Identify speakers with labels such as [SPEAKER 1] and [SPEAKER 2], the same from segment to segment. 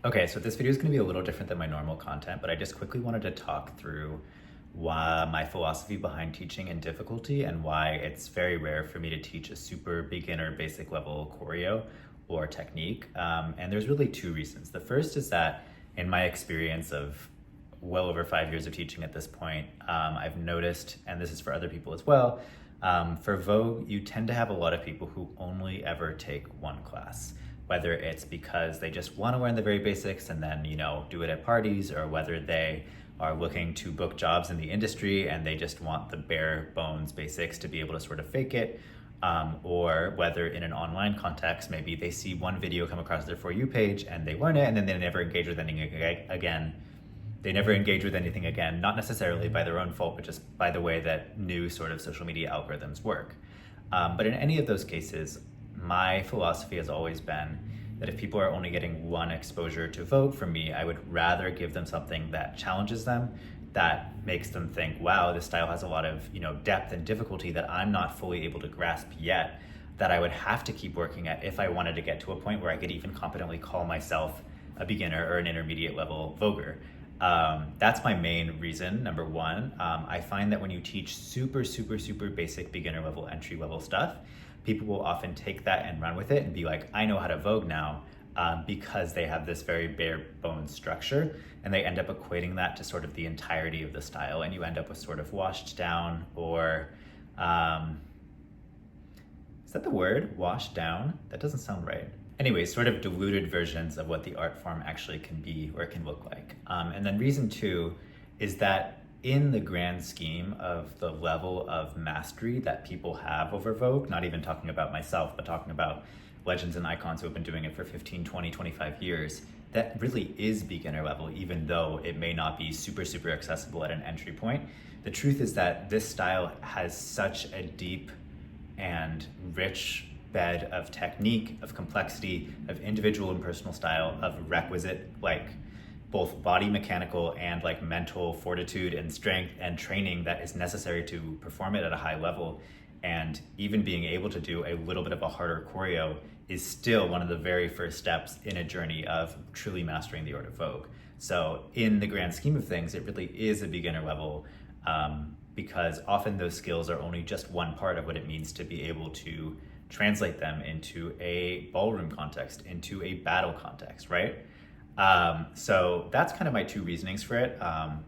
[SPEAKER 1] Okay, so this video is going to be a little different than my normal content, but I just quickly wanted to talk through why my philosophy behind teaching and difficulty and why it's very rare for me to teach a super beginner basic level choreo or technique. And there's really two reasons. The first is that in my experience of well over 5 years of teaching at this point, I've noticed, and this is for other people as well, for Vogue, you tend to have a lot of people who only ever take one class. Whether it's because they just want to learn the very basics and then, do it at parties, or whether they are looking to book jobs in the industry and they just want the bare bones basics to be able to sort of fake it, or whether in an online context, maybe they see one video come across their For You page and they learn it and then they never engage with anything again. They never engage with anything again, not necessarily by their own fault, but just by the way that new sort of social media algorithms work. But in any of those cases, my philosophy has always been that if people are only getting one exposure to Vogue from me, I would rather give them something that challenges them, that makes them think, wow, this style has a lot of depth and difficulty that I'm not fully able to grasp yet, that I would have to keep working at if I wanted to get to a point where I could even competently call myself a beginner or an intermediate level Voguer. That's my main reason, number one. I find that when you teach super basic beginner level, entry level stuff, people will often take that and run with it and be like, I know how to Vogue now, because they have this very bare bones structure, and they end up equating that to sort of the entirety of the style, and you end up with sort of washed down, or is that the word? Washed down? That doesn't sound right. Anyways, sort of diluted versions of what the art form actually can be or can look like. And then reason two is that in the grand scheme of the level of mastery that people have over Vogue, not even talking about myself, but talking about legends and icons who have been doing it for 15, 20, 25 years, that really is beginner level, even though it may not be super accessible at an entry point. The truth is that this style has such a deep and rich bed of technique, of complexity, of individual and personal style, of requisite, both body mechanical and mental fortitude and strength and training that is necessary to perform it at a high level. And even being able to do a little bit of a harder choreo is still one of the very first steps in a journey of truly mastering the art of Vogue. So in the grand scheme of things, it really is a beginner level, because often those skills are only just one part of what it means to be able to translate them into a ballroom context, into a battle context, right? So that's kind of my two reasonings for it.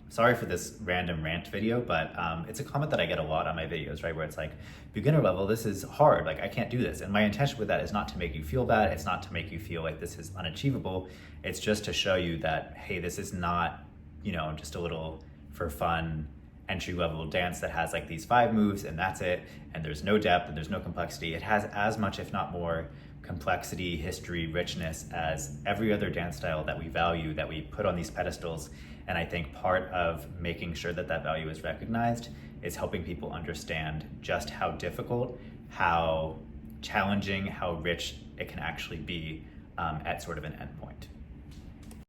[SPEAKER 1] Sorry for this random rant video, but it's a comment that I get a lot on my videos, right? Where it's like, beginner level, this is hard, I can't do this. And my intention with that is not to make you feel bad. It's not to make you feel like this is unachievable. It's just to show you that, hey, this is not, just a little for fun entry level dance that has these 5 moves and that's it. And there's no depth and there's no complexity. It has as much, if not more, complexity, history, richness as every other dance style that we value, that we put on these pedestals. And I think part of making sure that that value is recognized is helping people understand just how difficult, how challenging, how rich it can actually be at sort of an endpoint.